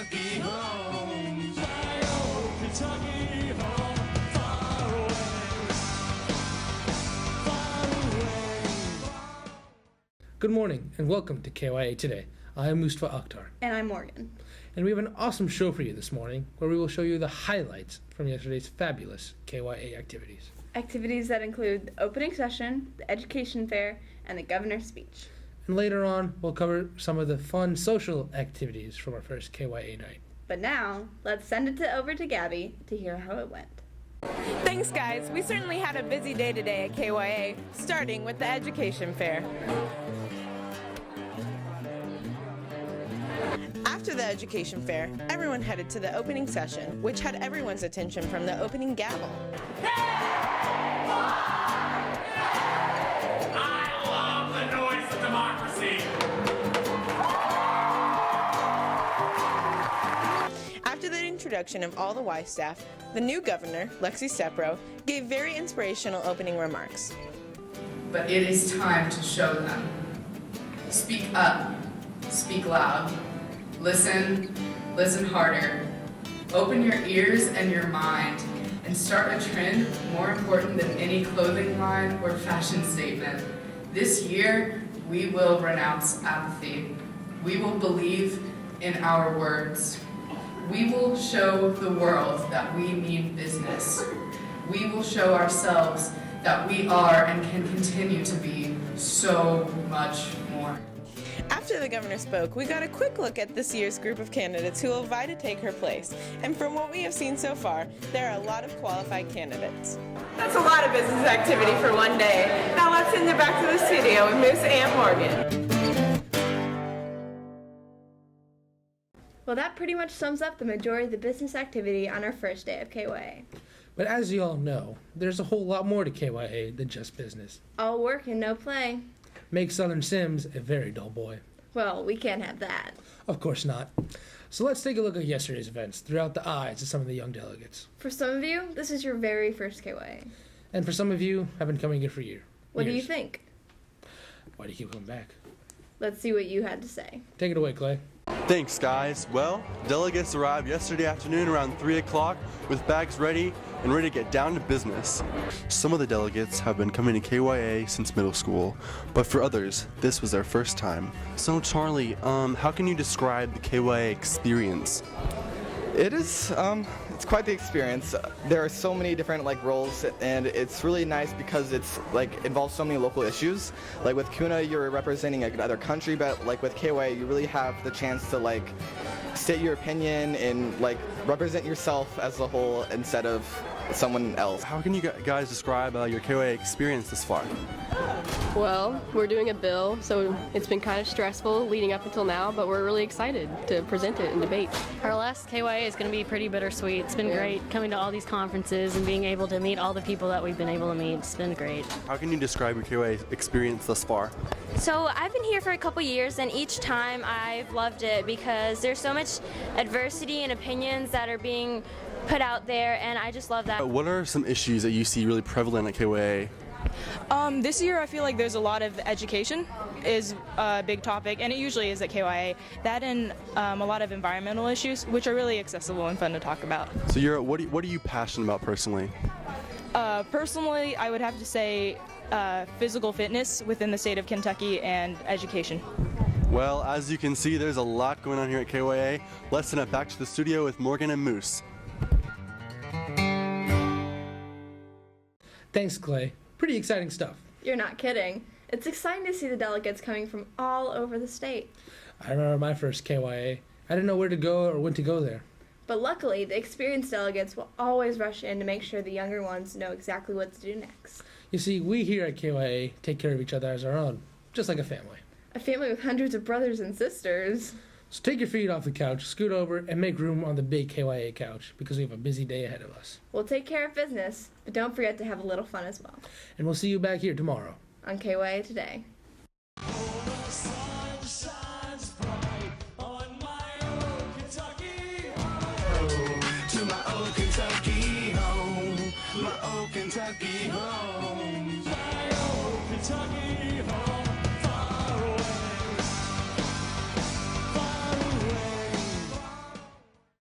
Kentucky home. My old Kentucky home. Far away. Far away. Good morning and welcome to KYA Today. I am Mustafa Akhtar. And I'm Morgan. And we have an awesome show for you this morning where we will show you the highlights from yesterday's fabulous KYA activities. Activities that include the opening session, the education fair, and the governor's speech. And later on, we'll cover some of the fun social activities from our first KYA night. But now, let's send it over to Gabby to hear how it went. Thanks, guys. We certainly had a busy day today at KYA, starting with the education fair. After the education fair, everyone headed to the opening session, which had everyone's attention from the opening gavel. I love the noise of democracy. After the introduction of all the Y staff, the new governor, Lexi Sepro, gave very inspirational opening remarks. But it is time to show them. Speak up, speak loud, listen harder, open your ears and your mind, and start a trend more important than any clothing line or fashion statement. This year, we will renounce apathy. We will believe in our words. We will show the world that we mean business. We will show ourselves that we are and can continue to be so much more. After the governor spoke, we got a quick look at this year's group of candidates who will vie to take her place. And from what we have seen so far, there are a lot of qualified candidates. That's a lot of business activity for one day. Now let's send it back to the studio with Moose and Morgan. Well, that pretty much sums up the majority of the business activity on our first day of KYA. But as you all know, there's a whole lot more to KYA than just business. All work and no play. Make Southern Sims a very dull boy. Well, we can't have that. Of course not. So let's take a look at yesterday's events throughout the eyes of some of the young delegates. For some of you, this is your very first KYA. And for some of you, have been coming here for years. What do you think? Why do you keep coming back? Let's see what you had to say. Take it away, Clay. Thanks, guys. Well, delegates arrived yesterday afternoon around 3 o'clock with bags ready and ready to get down to business. Some of the delegates have been coming to KYA since middle school, but for others, this was their first time. So, Charlie, how can you describe the KYA experience? It is, it's quite the experience. There are so many different roles, and it's really nice because it's involves so many local issues. Like with CUNA, you're representing another country, but with KYA, you really have the chance to state your opinion and represent yourself as a whole instead of someone else. How can you guys describe your KYA experience this far? Well, we're doing a bill, so it's been kind of stressful leading up until now, but we're really excited to present it and debate. Our last KYA is going to be pretty bittersweet. It's been great coming to all these conferences and being able to meet all the people that we've been able to meet. It's been great. How can you describe your KYA experience thus far? So I've been here for a couple years, and each time I've loved it because there's so much adversity and opinions that are being put out there, and I just love that. What are some issues that you see really prevalent at KYA? This year I feel like there's a lot of education is a big topic, and it usually is at KYA. That and a lot of environmental issues, which are really accessible and fun to talk about. So what are you passionate about personally? Personally, I would have to say physical fitness within the state of Kentucky and education. Well, as you can see, there's a lot going on here at KYA. Let's send it back to the studio with Morgan and Moose. Thanks, Clay. Pretty exciting stuff. You're not kidding. It's exciting to see the delegates coming from all over the state. I remember my first KYA. I didn't know where to go or when to go there. But luckily, the experienced delegates will always rush in to make sure the younger ones know exactly what to do next. You see, we here at KYA take care of each other as our own, just like a family. A family with hundreds of brothers and sisters. So take your feet off the couch, scoot over, and make room on the big KYA couch because we have a busy day ahead of us. We'll take care of business, but don't forget to have a little fun as well. And we'll see you back here tomorrow on KYA Today. To my old Kentucky home, my old Kentucky home.